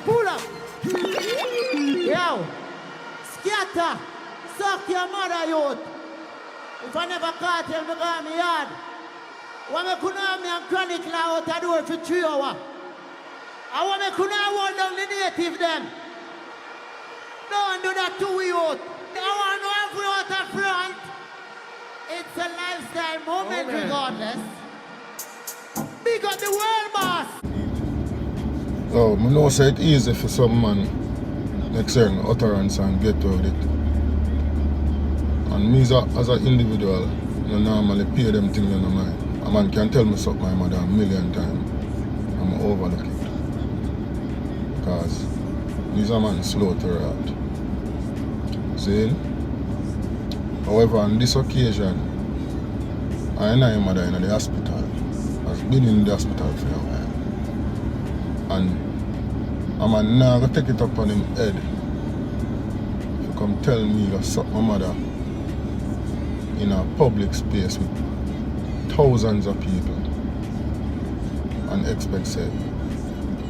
Pull up. Yo. Skatta. Suck your mother, youth. If I never caught him, me go me yard. When me couldn't have me and chronic out the door for 3 hours. I want me couldn't have hold down the native them. Don't do that to we youth. I want to have you out the front. It's a lifestyle moment regardless. Big up the world, boss. Oh, I know say it easy for some man make certain utterance and get out of it. And me as an individual, I normally pay them things in my mind. A man can tell me suck my mother 1,000,000 times. I'm overlook it. Because he's a man slow to react. See? However, on this occasion, I and my mother in the hospital. I've been in the hospital for a while. And a man now go take it up on him head. If you come tell me you suck my mother in a public space with thousands of people and expect say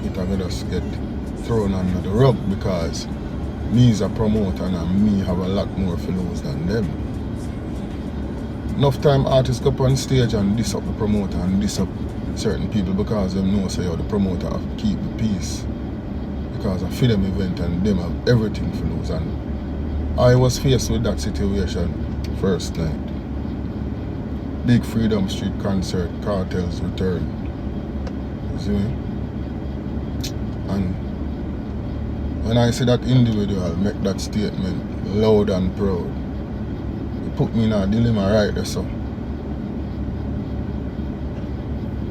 it will just get thrown under the rug because me is a promoter and me have a lot more to lose than them. Enough time artists go up on stage and diss up the promoter and diss up certain people because them know say the promoter have to keep the peace because I feel them event and them have everything to lose. And I was faced with that situation first night. Big Freedom Street concert, Cartel's return. You see me? And when I see that individual make that statement loud and proud, it put me in a dilemma right there, so.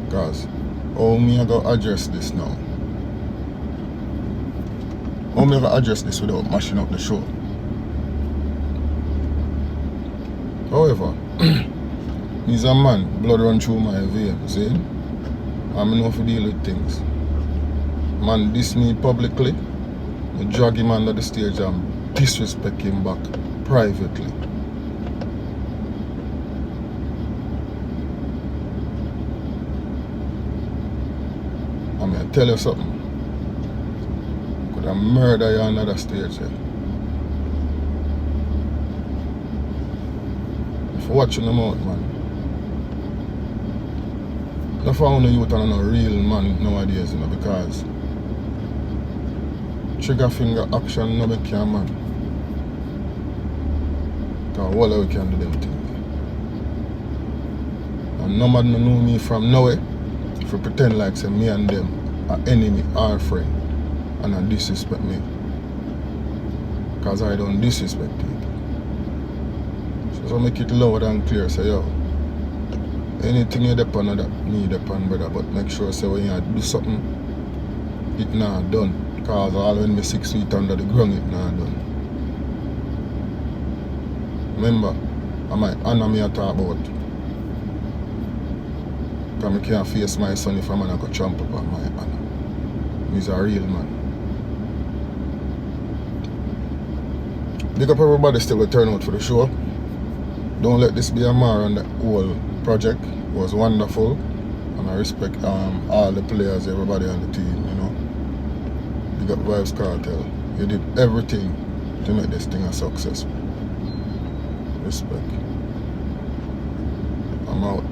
Because how me I go address this now? How me I go address this without mashing up the show? However, he's a man, blood run through my veins, see? I know how to deal with things. Man diss me publicly, I drag him under the stage and disrespect him back privately. I mean, I tell you something. I could have murdered you on another stage. Eh? If you're watching them out, man. I found the youth are no real man nowadays, you know, because trigger finger action no make you a man. Because all we can do them things. And no man know me from nowhere if you pretend like say me and them are enemy or friend and I disrespect me. Because I don't disrespect people. So make it loud and clear, say yo. Anything you depend on that me depend, brother, but make sure say when you do something, it not done. Cause all when me 6 feet under the ground, it not done. Remember, I might honor me I talk about. Cause I can't face my son if a man go trample upon my honor. He's a real man. Big up everybody still will turn out for the show. Don't let this be a mar on the whole project. It was wonderful. And I respect all the players, everybody on the team, you know. Big up Vibes Cartel. You did everything to make this thing a success. Respect. I'm out.